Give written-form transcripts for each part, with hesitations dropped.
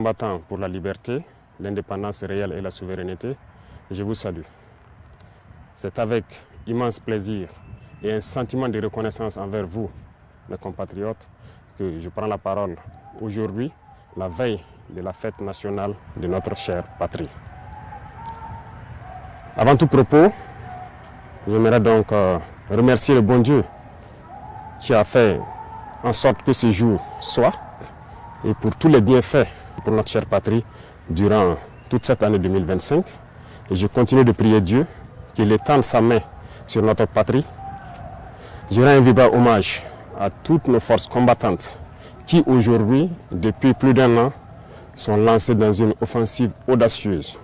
Combattant pour la liberté, l'indépendance réelle et la souveraineté, je vous salue. C'est avec immense plaisir et un sentiment de reconnaissance envers vous, mes compatriotes, que je prends la parole aujourd'hui, la veille de la fête nationale de notre chère patrie. Avant tout propos, j'aimerais donc remercier le bon Dieu qui a fait en sorte que ce jour soit et pour tous les bienfaits pour notre chère patrie durant toute cette année 2025. Et je continue de prier Dieu qu'il étende sa main sur notre patrie. Je rends un vibrant hommage à toutes nos forces combattantes qui aujourd'hui, depuis plus d'un an, sont lancées dans une offensive audacieuse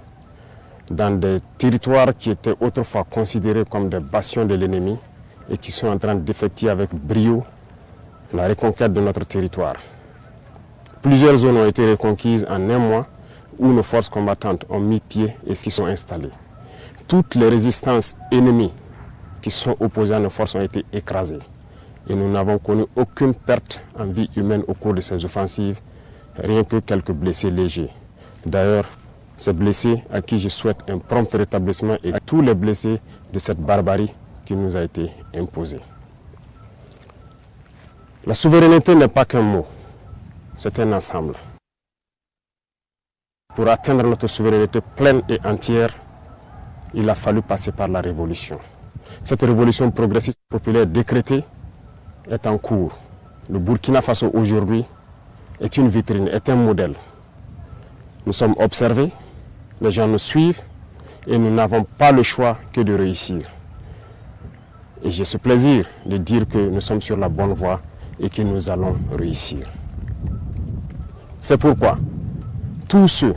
dans des territoires qui étaient autrefois considérés comme des bastions de l'ennemi et qui sont en train d'effectuer avec brio la reconquête de notre territoire. Plusieurs zones ont été reconquises en un mois où nos forces combattantes ont mis pied et s'y sont installées. Toutes les résistances ennemies qui sont opposées à nos forces ont été écrasées. Et nous n'avons connu aucune perte en vie humaine au cours de ces offensives, rien que quelques blessés légers. D'ailleurs, ces blessés à qui je souhaite un prompt rétablissement et à tous les blessés de cette barbarie qui nous a été imposée. La souveraineté n'est pas qu'un mot. C'est un ensemble. Pour atteindre notre souveraineté pleine et entière, il a fallu passer par la révolution. Cette révolution progressiste populaire décrétée est en cours. Le Burkina Faso aujourd'hui est une vitrine, est un modèle. Nous sommes observés, les gens nous suivent et nous n'avons pas le choix que de réussir. Et j'ai ce plaisir de dire que nous sommes sur la bonne voie et que nous allons réussir. C'est pourquoi tous ceux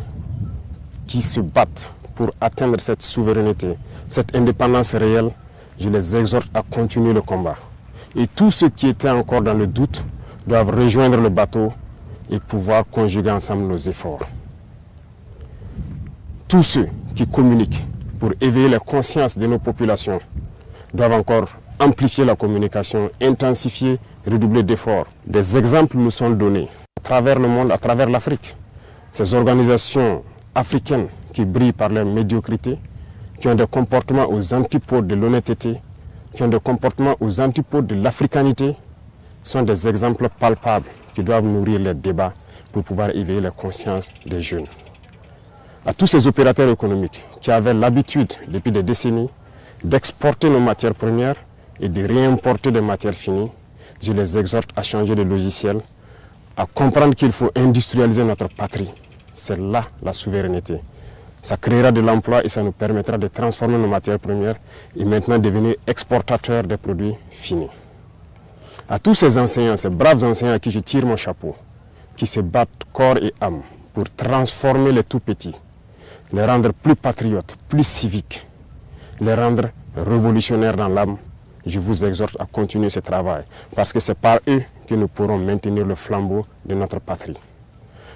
qui se battent pour atteindre cette souveraineté, cette indépendance réelle, je les exhorte à continuer le combat. Et tous ceux qui étaient encore dans le doute doivent rejoindre le bateau et pouvoir conjuguer ensemble nos efforts. Tous ceux qui communiquent pour éveiller la conscience de nos populations doivent encore amplifier la communication, intensifier, redoubler d'efforts. Des exemples nous sont donnés à travers le monde, à travers l'Afrique. Ces organisations africaines qui brillent par leur médiocrité, qui ont des comportements aux antipodes de l'honnêteté, qui ont des comportements aux antipodes de l'africanité, sont des exemples palpables qui doivent nourrir les débats pour pouvoir éveiller la conscience des jeunes. À tous ces opérateurs économiques qui avaient l'habitude, depuis des décennies, d'exporter nos matières premières et de réimporter des matières finies, je les exhorte à changer de logiciel, à comprendre qu'il faut industrialiser notre patrie. C'est là la souveraineté. Ça créera de l'emploi et ça nous permettra de transformer nos matières premières et maintenant devenir exportateurs des produits finis. À tous ces enseignants, ces braves enseignants à qui je tire mon chapeau, qui se battent corps et âme pour transformer les tout-petits, les rendre plus patriotes, plus civiques, les rendre révolutionnaires dans l'âme, je vous exhorte à continuer ce travail parce que c'est par eux que nous pourrons maintenir le flambeau de notre patrie.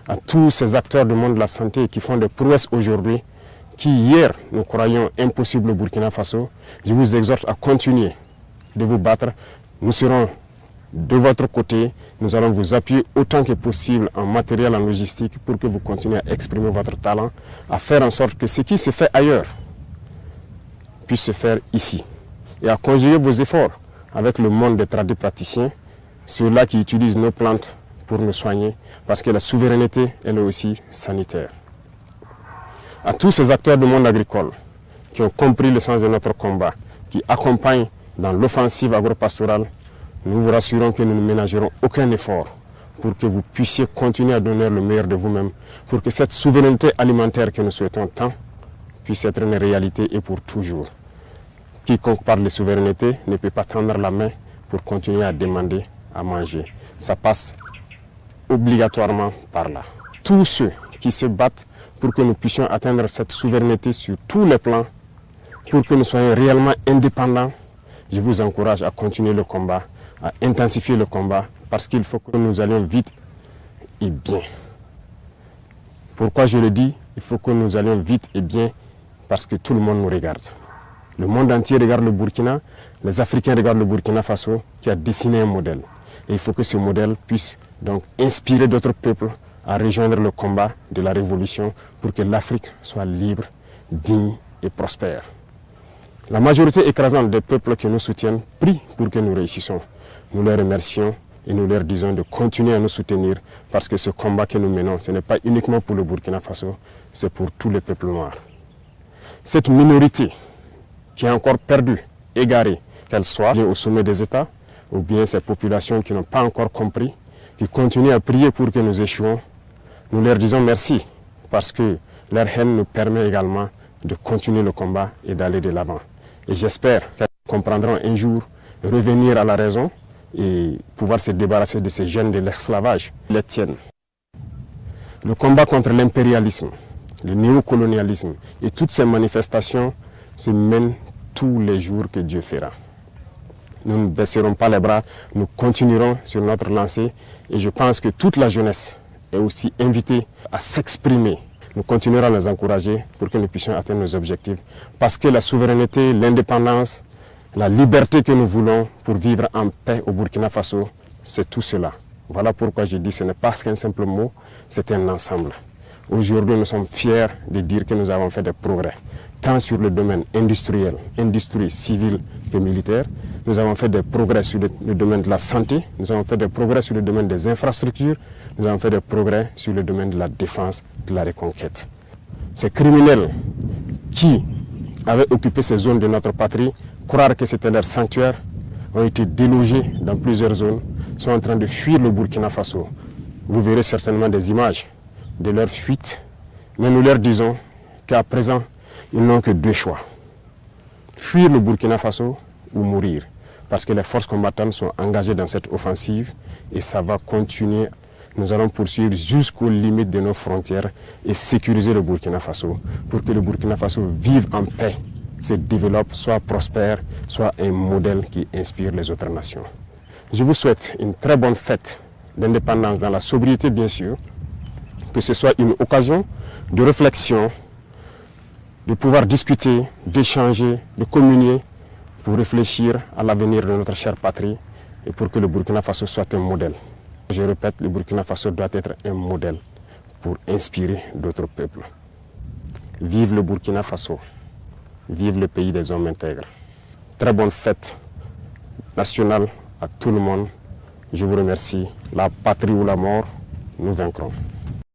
À tous ces acteurs du monde de la santé qui font des prouesses aujourd'hui, qui hier nous croyions impossibles au Burkina Faso, je vous exhorte à continuer de vous battre. Nous serons de votre côté, nous allons vous appuyer autant que possible en matériel, en logistique pour que vous continuez à exprimer votre talent, à faire en sorte que ce qui se fait ailleurs puisse se faire ici. Et à conjuguer vos efforts avec le monde des tradipraticiens, ceux-là qui utilisent nos plantes pour nous soigner, parce que la souveraineté, elle est aussi sanitaire. À tous ces acteurs du monde agricole qui ont compris le sens de notre combat, qui accompagnent dans l'offensive agropastorale, nous vous rassurons que nous ne ménagerons aucun effort pour que vous puissiez continuer à donner le meilleur de vous-même, pour que cette souveraineté alimentaire que nous souhaitons tant puisse être une réalité et pour toujours. Quiconque parle de souveraineté ne peut pas tendre la main pour continuer à demander à manger. Ça passe obligatoirement par là. Tous ceux qui se battent pour que nous puissions atteindre cette souveraineté sur tous les plans, pour que nous soyons réellement indépendants, je vous encourage à continuer le combat, à intensifier le combat, parce qu'il faut que nous allions vite et bien. Pourquoi je le dis? Il faut que nous allions vite et bien, parce que tout le monde nous regarde. Le monde entier regarde le Burkina, les Africains regardent le Burkina Faso qui a dessiné un modèle. Et il faut que ce modèle puisse donc inspirer d'autres peuples à rejoindre le combat de la révolution pour que l'Afrique soit libre, digne et prospère. La majorité écrasante des peuples qui nous soutiennent prie pour que nous réussissions. Nous les remercions et nous leur disons de continuer à nous soutenir parce que ce combat que nous menons, ce n'est pas uniquement pour le Burkina Faso, c'est pour tous les peuples noirs. Cette minorité qui est encore perdue, égarée, qu'elle soit au sommet des États, ou bien ces populations qui n'ont pas encore compris, qui continuent à prier pour que nous échouons, nous leur disons merci parce que leur haine nous permet également de continuer le combat et d'aller de l'avant. Et j'espère qu'elles comprendront un jour revenir à la raison et pouvoir se débarrasser de ces gènes de l'esclavage qui les tiennent. Le combat contre l'impérialisme, le néocolonialisme et toutes ces manifestations se mènent tous les jours que Dieu fera. Nous ne baisserons pas les bras, nous continuerons sur notre lancée et je pense que toute la jeunesse est aussi invitée à s'exprimer. Nous continuerons à les encourager pour que nous puissions atteindre nos objectifs parce que la souveraineté, l'indépendance, la liberté que nous voulons pour vivre en paix au Burkina Faso, c'est tout cela. Voilà pourquoi je dis que ce n'est pas qu'un simple mot, c'est un ensemble. Aujourd'hui, nous sommes fiers de dire que nous avons fait des progrès, tant sur le domaine industriel, industrie civile que militaire. Nous avons fait des progrès sur le domaine de la santé, nous avons fait des progrès sur le domaine des infrastructures, nous avons fait des progrès sur le domaine de la défense, de la reconquête. Ces criminels qui avaient occupé ces zones de notre patrie, croire que c'était leur sanctuaire, ont été délogés dans plusieurs zones, sont en train de fuir le Burkina Faso. Vous verrez certainement des images de leur fuite, mais nous leur disons qu'à présent, ils n'ont que deux choix. Fuir le Burkina Faso ou mourir, parce que les forces combattantes sont engagées dans cette offensive et ça va continuer. Nous allons poursuivre jusqu'aux limites de nos frontières et sécuriser le Burkina Faso pour que le Burkina Faso vive en paix, se développe, soit prospère, soit un modèle qui inspire les autres nations. Je vous souhaite une très bonne fête d'indépendance dans la sobriété bien sûr, que ce soit une occasion de réflexion, de pouvoir discuter, d'échanger, de communier pour réfléchir à l'avenir de notre chère patrie et pour que le Burkina Faso soit un modèle. Je répète, le Burkina Faso doit être un modèle pour inspirer d'autres peuples. Vive le Burkina Faso, vive le pays des hommes intègres. Très bonne fête nationale à tout le monde. Je vous remercie. La patrie ou la mort, nous vaincrons.